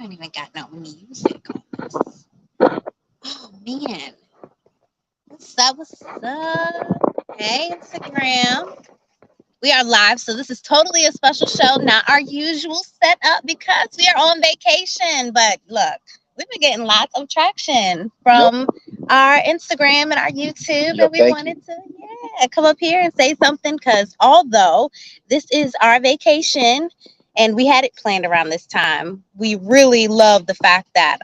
don't even got no music on this. Oh man. What's up? What's up? Hey, Instagram. We are live, so this is totally a special show, not our usual setup because we are on vacation. But look, we've been getting lots of traction from our Instagram and our YouTube, and we wanted to come up here and say something because although this is our vacation and we had it planned around this time, we really love the fact that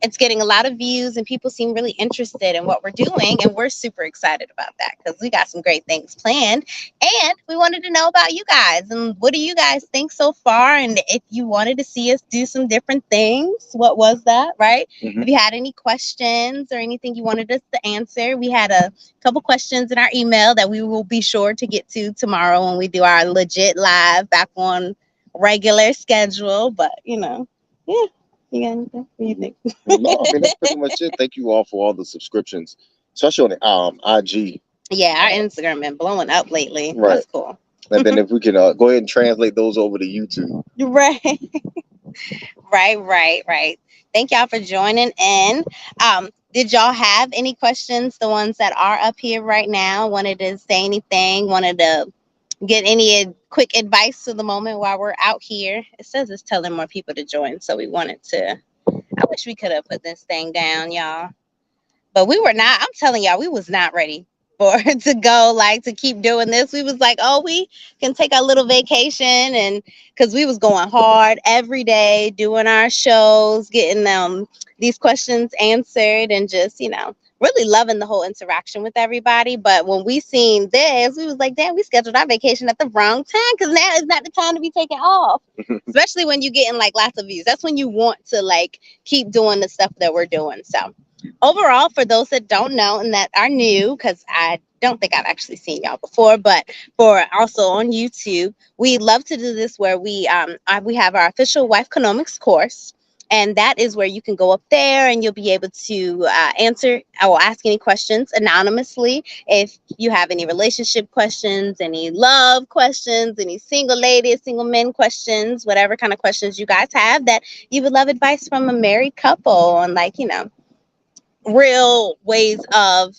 it's getting a lot of views and people seem really interested in what we're doing, and we're super excited about that because we got some great things planned, and we wanted to know about you guys and what do you guys think so far, and if you wanted to see us do some different things, what was that, right? If you had any questions or anything you wanted us to answer, we had a couple questions in our email that we will be sure to get to tomorrow when we do our legit live back on regular schedule. But yeah. You got anything? What do you think? No, I mean that's pretty much it. Thank you all for all the subscriptions, especially on the IG. Yeah, our Instagram been blowing up lately. Right. That's cool. And then if we can go ahead and translate those over to YouTube. Right. Right. Thank y'all for joining in. Did y'all have any questions? The ones that are up here right now, wanted to say anything, wanted to get any quick advice to the moment while we're out here. It says it's telling more people to join, so we wanted to. I wish we could have put this thing down, y'all, but we were not. I'm telling y'all, we was not ready for to go, like, to keep doing this. We was like, oh, we can take a little vacation, and because we was going hard every day doing our shows, getting these questions answered, and just really loving the whole interaction with everybody. But when we seen this, we was like, damn, we scheduled our vacation at the wrong time because now is not the time to be taking off. Especially when you're getting like lots of views. That's when you want to like keep doing the stuff that we're doing. So overall, for those that don't know and that are new, because I don't think I've actually seen y'all before, but for also on YouTube, we love to do this where we have our official Wifeconomics course. And that is where you can go up there and you'll be able to answer or ask any questions anonymously. If you have any relationship questions, any love questions, any single ladies, single men questions, whatever kind of questions you guys have that you would love advice from a married couple on, like, real ways of,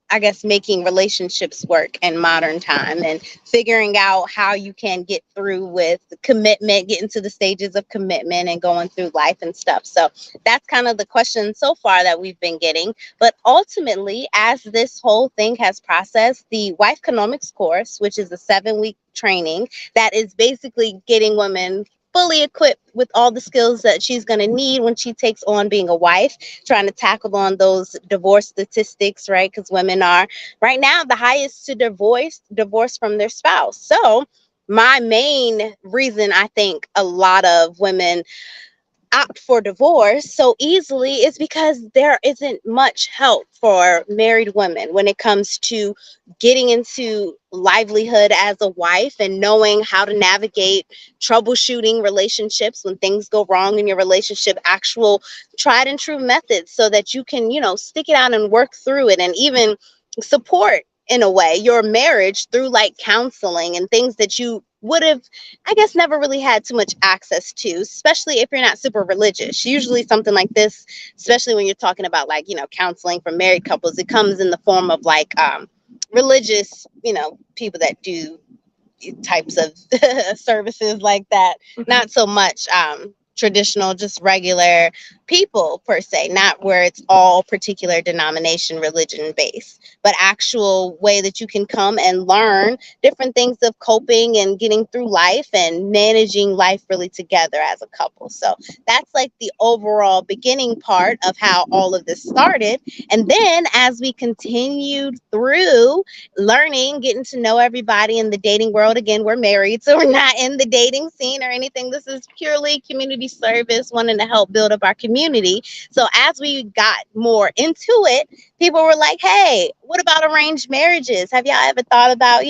I guess, making relationships work in modern time and figuring out how you can get through with commitment, getting to the stages of commitment and going through life and stuff. So that's kind of the question so far that we've been getting. But ultimately, as this whole thing has processed, the Wifeconomics course, which is a 7-week training that is basically getting women fully equipped with all the skills that she's going to need when she takes on being a wife, trying to tackle on those divorce statistics, right? Because women are right now the highest to divorce from their spouse. So my main reason I think a lot of women opt for divorce so easily is because there isn't much help for married women when it comes to getting into livelihood as a wife and knowing how to navigate troubleshooting relationships when things go wrong in your relationship, actual tried and true methods so that you can, stick it out and work through it, and even support in a way your marriage through like counseling and things that you would have, I guess, never really had too much access to, especially if you're not super religious. Usually something like this, especially when you're talking about like, counseling for married couples, it comes in the form of like religious, people that do types of services like that. Not so much traditional, just regular people per se, not where it's all particular denomination, religion based, but actual way that you can come and learn different things of coping and getting through life and managing life really together as a couple. So that's like the overall beginning part of how all of this started. And then as we continued through learning, getting to know everybody in the dating world, again, we're married, so we're not in the dating scene or anything. This is purely community service, wanting to help build up our community. So as we got more into it, people were like, hey, what about arranged marriages? Have y'all ever thought about,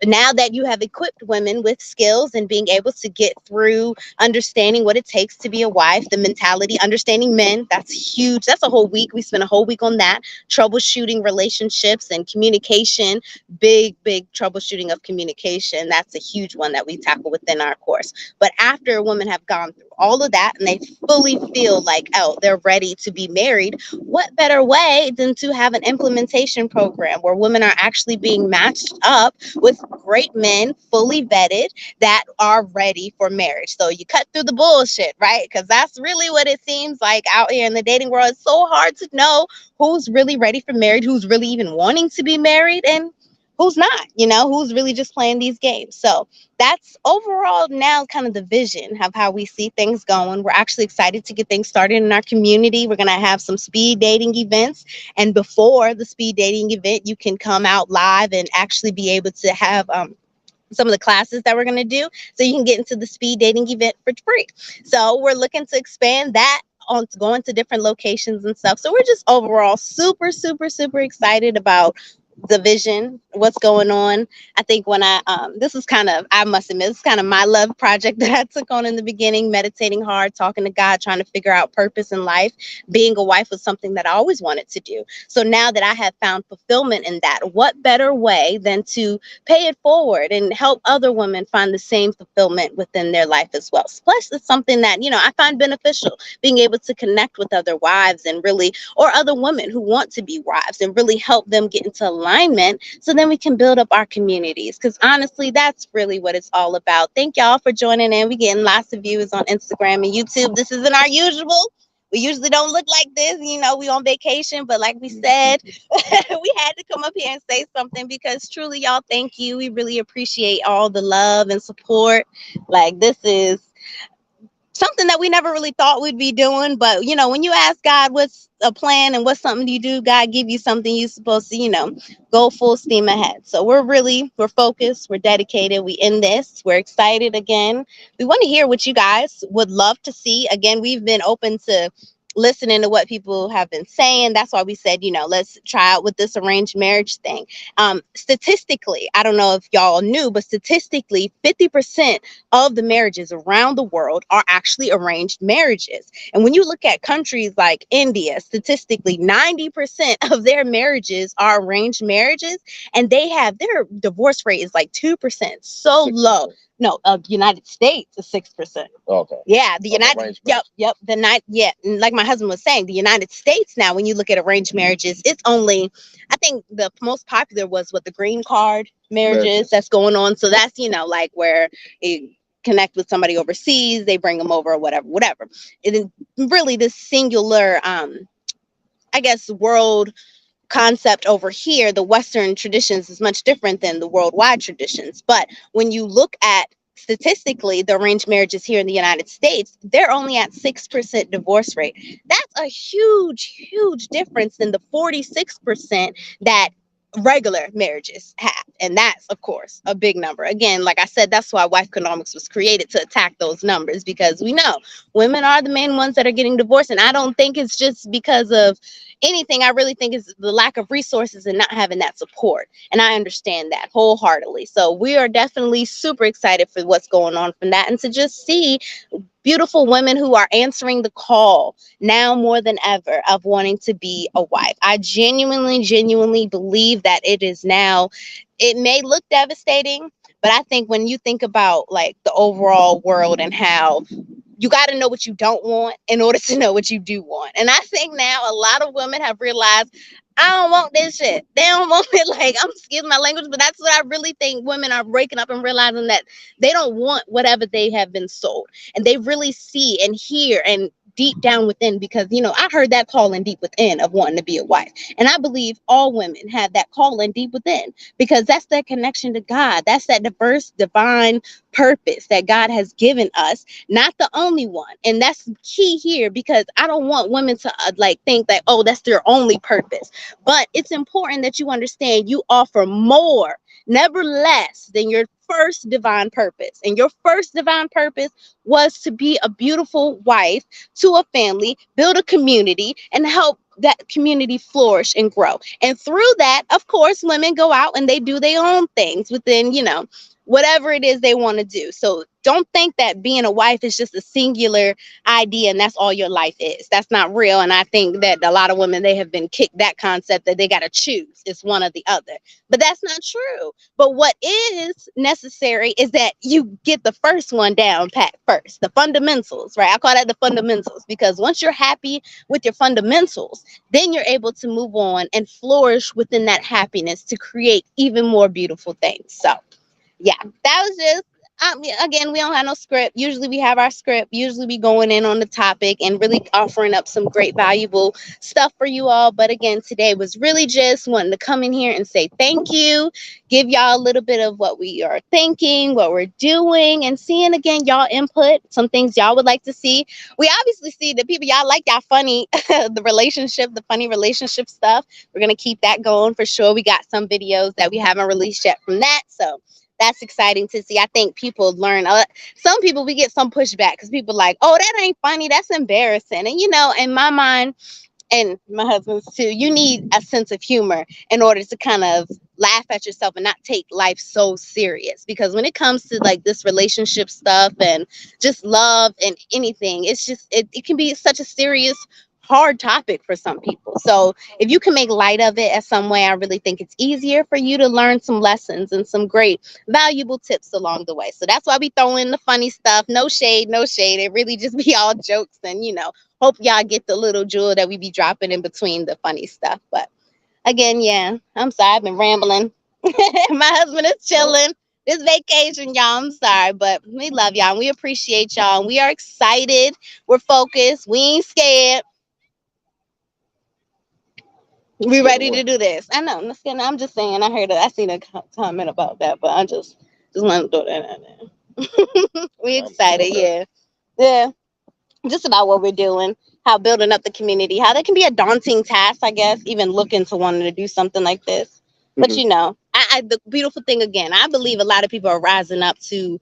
now that you have equipped women with skills and being able to get through understanding what it takes to be a wife, the mentality, understanding men, that's huge. That's a whole week. We spent a whole week on that. Troubleshooting relationships and communication, big troubleshooting of communication. That's a huge one that we tackle within our course. But after women have gone through all of that and they fully feel like, oh, they're ready to be married, what better way than to have an implementation program where women are actually being matched up with great men, fully vetted, that are ready for marriage. So you cut through the bullshit, right? Because that's really what it seems like out here in the dating world. It's so hard to know who's really ready for marriage, who's really even wanting to be married, and who's not, who's really just playing these games. So that's overall now kind of the vision of how we see things going. We're actually excited to get things started in our community. We're going to have some speed dating events. And before the speed dating event, you can come out live and actually be able to have some of the classes that we're going to do so you can get into the speed dating event for free. So we're looking to expand that on going to different locations and stuff. So we're just overall super, super, super excited about the vision, what's going on. I think when this is kind of, I must admit, this is kind of my love project that I took on in the beginning, meditating hard, talking to God, trying to figure out purpose in life. Being a wife was something that I always wanted to do. So now that I have found fulfillment in that, what better way than to pay it forward and help other women find the same fulfillment within their life as well. Plus, it's something that, I find beneficial, being able to connect with other wives and really, or other women who want to be wives and really help them get into alignment so then we can build up our communities. Because honestly, that's really what it's all about. Thank y'all for joining in. We getting lots of views on Instagram and YouTube. This isn't our usual. We usually don't look like this, we on vacation, but like we said, we had to come up here and say something because truly, y'all, thank you. We really appreciate all the love and support. Like, this is something that we never really thought we'd be doing. But, when you ask God what's a plan and what's something you do, God give you something you're supposed to, go full steam ahead. So we're focused, we're dedicated, we in this, we're excited again. We want to hear what you guys would love to see. Again, we've been open to listening to what people have been saying. That's why we said, let's try out with this arranged marriage thing. Statistically, I don't know if y'all knew, but statistically, 50% of the marriages around the world are actually arranged marriages. And when you look at countries like India, statistically, 90% of their marriages are arranged marriages, and their divorce rate is like 2%, so 6%. Low. No, United States is 6%. Okay. Yeah, the United. Yep. The night. Yeah, and like my husband was saying, the United States now, when you look at arranged marriages, it's only, I think the most popular was the green card marriages that's going on. So that's like where you connect with somebody overseas, they bring them over, or whatever. It is really this singular, I guess, world concept over here. The Western traditions is much different than the worldwide traditions. But when you look at statistically the arranged marriages here in the United States, they're only at 6% divorce rate. That's a huge difference than the 46% that regular marriages have. And that's, of course, a big number. Again, like I said, that's why wife economics was created, to attack those numbers, because we know women are the main ones that are getting divorced. And I don't think it's just because of anything. I really think it's the lack of resources and not having that support. And I understand that wholeheartedly. So we are definitely super excited for what's going on from that, and to just see beautiful women who are answering the call now more than ever of wanting to be a wife. I genuinely believe that it is now. It may look devastating, but I think when you think about like the overall world and how you got to know what you don't want in order to know what you do want. And I think now a lot of women have realized, I don't want this shit. They don't want it. Like, I'm excuse my language, but that's what I really think. Women are breaking up and realizing that they don't want whatever they have been sold. And they really see and hear and deep down within, because, I heard that calling deep within of wanting to be a wife. And I believe all women have that calling deep within, because that's that connection to God. That's that diverse, divine purpose that God has given us, not the only one. And that's key here, because I don't want women to think that, oh, that's their only purpose. But it's important that you understand you offer more, never less, than your first divine purpose. And your first divine purpose was to be a beautiful wife to a family, build a community, and help that community flourish and grow. And through that, of course, women go out and they do their own things within, whatever it is they want to do. So don't think that being a wife is just a singular idea and that's all your life is. That's not real. And I think that a lot of women, they have been kicked that concept that they got to choose. It's one or the other. But that's not true. But what is necessary is that you get the first one down pat first, the fundamentals, right? I call that the fundamentals, because once you're happy with your fundamentals, then you're able to move on and flourish within that happiness to create even more beautiful things. So yeah, that was just again, we don't have no script. Usually we have our script. Usually we going in on the topic and really offering up some great valuable stuff for you all. But again, today was really just wanting to come in here and say thank you, give y'all a little bit of what we are thinking, what we're doing, and seeing again y'all input, some things y'all would like to see. We obviously see that people, y'all like y'all funny the funny relationship stuff. We're gonna keep that going for sure. We got some videos that we haven't released yet from that. So that's exciting to see. I think people learn. Some people, we get some pushback because people like, oh, that ain't funny. That's embarrassing. And, in my mind, and my husband's too, you need a sense of humor in order to kind of laugh at yourself and not take life so serious. Because when it comes to like this relationship stuff and just love and anything, it's just, it can be such a serious, hard topic for some people. So if you can make light of it as some way, I really think it's easier for you to learn some lessons and some great valuable tips along the way. So that's why we throw in the funny stuff. No shade, no shade. It really just be all jokes and, hope y'all get the little jewel that we be dropping in between the funny stuff. But again, yeah, I'm sorry, I've been rambling. My husband is chilling. This vacation, y'all. I'm sorry, but we love y'all and we appreciate y'all. And we are excited. We're focused. We ain't scared. We ready to do this. I know. I'm just saying. I seen a comment about that, but I just want to throw that out there. We excited, yeah, yeah. Just about what we're doing, how building up the community, how that can be a daunting task, I guess, even looking to wanting to do something like this. But the beautiful thing again, I believe a lot of people are rising up to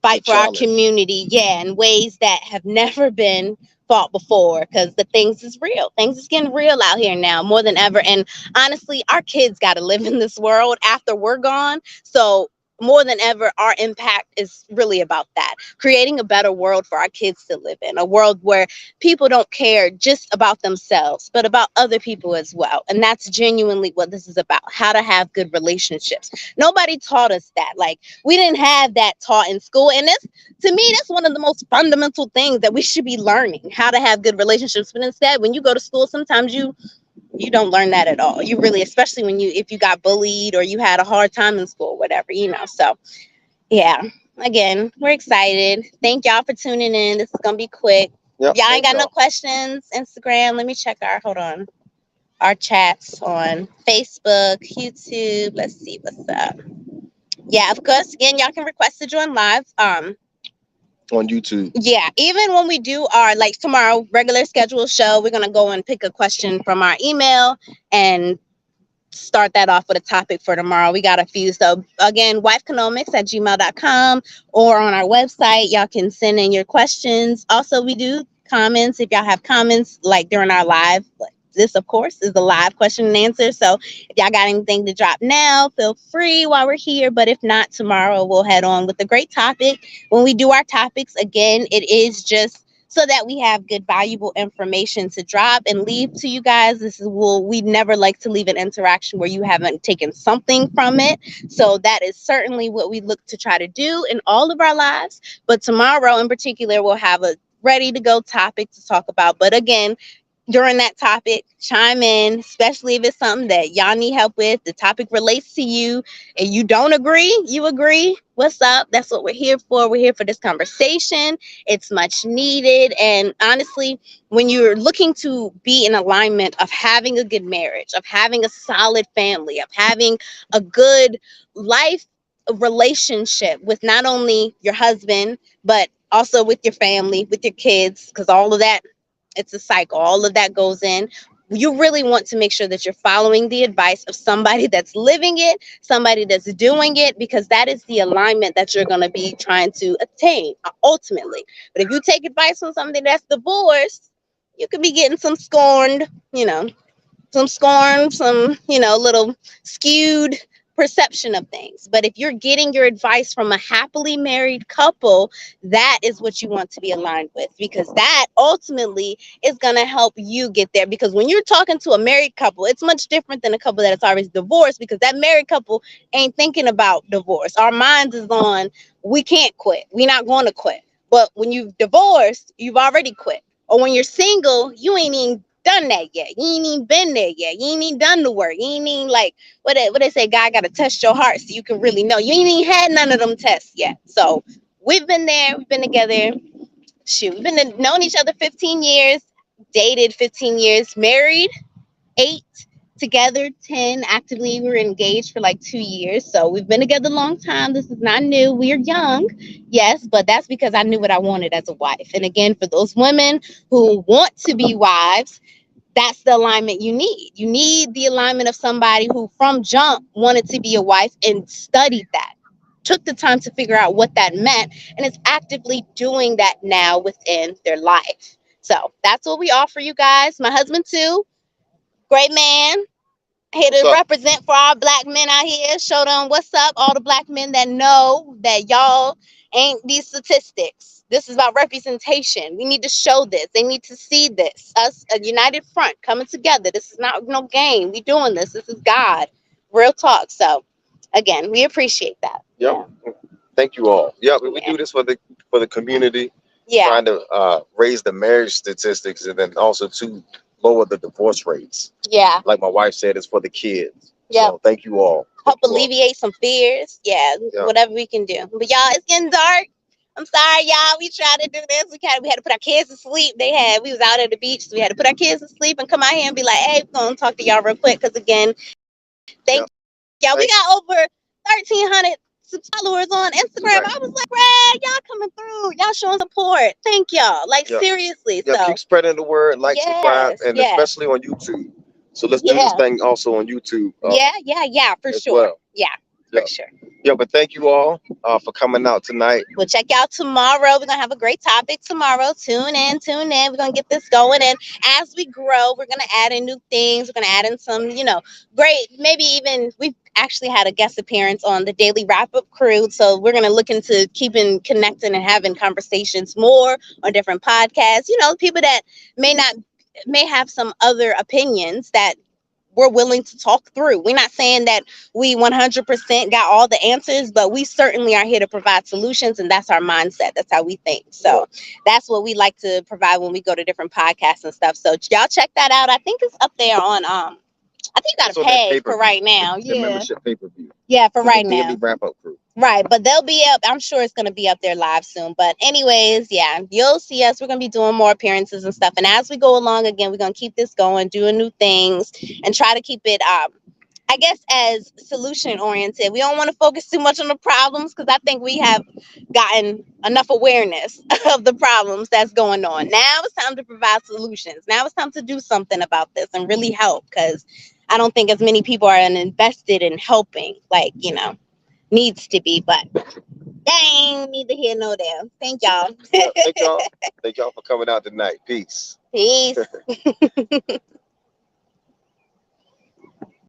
fight for our community, yeah, in ways that have never been fought before, because the things is real. Things is getting real out here now more than ever. And honestly, our kids got to live in this world after we're gone. So more than ever, our impact is really about that, creating a better world for our kids to live in, a world where people don't care just about themselves, but about other people as well. And that's genuinely what this is about, how to have good relationships. Nobody taught us that. Like, we didn't have that taught in school. And to me, that's one of the most fundamental things that we should be learning, how to have good relationships. But instead, when you go to school, sometimes you don't learn that at all. You really, especially if you got bullied or you had a hard time in school, whatever, So, yeah, again, we're excited. Thank y'all for tuning in. This is going to be quick. Yep, y'all ain't got no questions. Instagram, let me check our chats on Facebook, YouTube. Let's see what's up. Yeah, of course, again, y'all can request to join live. On YouTube. Yeah, even when we do our tomorrow regular scheduled show, we're gonna go and pick a question from our email and start that off with a topic for tomorrow. We got a few. So again, wifeconomics@gmail.com or on our website, y'all can send in your questions. Also, we do comments. If y'all have comments during our live, this of course is the live question and answer. So if y'all got anything to drop now, feel free while we're here. But if not, tomorrow we'll head on with a great topic. When we do our topics, again, it is just so that we have good, valuable information to drop and leave to you guys. We never like to leave an interaction where you haven't taken something from it. So that is certainly what we look to try to do in all of our lives. But tomorrow in particular, we'll have a ready to go topic to talk about. But again, during that topic, chime in, especially if it's something that y'all need help with. The topic relates to you and you don't agree, you agree. What's up? That's what we're here for. We're here for this conversation. It's much needed. And honestly, when you're looking to be in alignment of having a good marriage, of having a solid family, of having a good life relationship with not only your husband, but also with your family, with your kids, because all of that, it's a cycle. All of that goes in. You really want to make sure that you're following the advice of somebody that's living it, somebody that's doing it, because that is the alignment that you're going to be trying to attain ultimately. But if you take advice from somebody that's divorced, you could be getting some scorned, some little skewed perception of things. But if you're getting your advice from a happily married couple, that is what you want to be aligned with, because that ultimately is going to help you get there. Because when you're talking to a married couple, it's much different than a couple that is already divorced, because that married couple ain't thinking about divorce. Our minds is on, we can't quit. We're not going to quit. But when you've divorced, you've already quit. Or when you're single, you ain't even done that yet. You ain't even been there yet. You ain't even done the work. You ain't even like what they say, God got to test your heart so you can really know. You ain't even had none of them tests yet. So we've been there. We've been together. Shoot, we've been known each other 15 years, dated 15 years, married 8, together 10. Actively, we were engaged for like 2 years. So we've been together a long time. This is not new. We're young, yes, but that's because I knew what I wanted as a wife. And again, for those women who want to be wives, that's the alignment you need. You need the alignment of somebody who from jump wanted to be a wife and studied that, took the time to figure out what that meant, and is actively doing that now within their life. So that's what we offer you guys. My husband too, great man, here What's to up? represent for our black men out here. Show them what's up. All the black men that know that y'all ain't these statistics. This is about representation. We need to show this. They need to see this. Us, a united front, coming together. This is not no game. We doing this. This is God. Real talk. So, again, we appreciate that. Yep. Thank you all. Yeah, we Yeah. do this for the community, Yeah. trying to raise the marriage statistics, and then also to lower the divorce rates. Yeah. Like my wife said, it's for the kids. Yep. So thank you all. Help Thank you all. alleviate some fears. Yeah. Yeah. Whatever we can do. But y'all, it's getting dark. I'm sorry, y'all. We tried to do this. We had to put our kids to sleep. We was out at the beach, so we had to put our kids to sleep and come out here and be like, hey, we're gonna talk to y'all real quick. Because again, thank Yep. y'all. We Thank got over 1,300 followers on Instagram. Right. I was like, Brad, y'all coming through. Y'all showing support. Thank y'all. Like, Yep. seriously. Yeah, So keep spreading the word, like, subscribe, yes, and yes. especially on YouTube. So let's do this Yeah. thing also on YouTube Yeah, for as sure. well. Yeah, Yeah. for sure. Yeah, but thank you all for coming out tonight. We'll check y'all tomorrow. We're gonna have a great topic tomorrow. Tune in, tune in. We're gonna get this going. And as we grow, we're gonna add in new things. We're gonna add in some, great, maybe even we've actually had a guest appearance on the Daily Wrap Up crew. So we're gonna look into keeping connecting and having conversations more on different podcasts. People that may have some other opinions that we're willing to talk through. We're not saying that we 100% got all the answers, but we certainly are here to provide solutions, and that's our mindset. That's how we think. So that's what we like to provide when we go to different podcasts and stuff. So y'all check that out. I think it's up there on I think you got to pay for right now. The membership pay-per-view. Yeah, for right The now. Daily Wrap Up crew. Right, but they'll be up. I'm sure it's going to be up there live soon. But anyways, yeah, you'll see us. We're going to be doing more appearances and stuff. And as we go along, again, we're going to keep this going, doing new things, and try to keep it, I guess, as solution oriented. We don't want to focus too much on the problems, because I think we have gotten enough awareness of the problems that's going on. Now it's time to provide solutions. Now it's time to do something about this and really help, because I don't think as many people are invested in helping, like, needs to be. But dang, neither here nor there. Thank y'all. Yeah, thank y'all. Thank y'all for coming out tonight. Peace. Peace.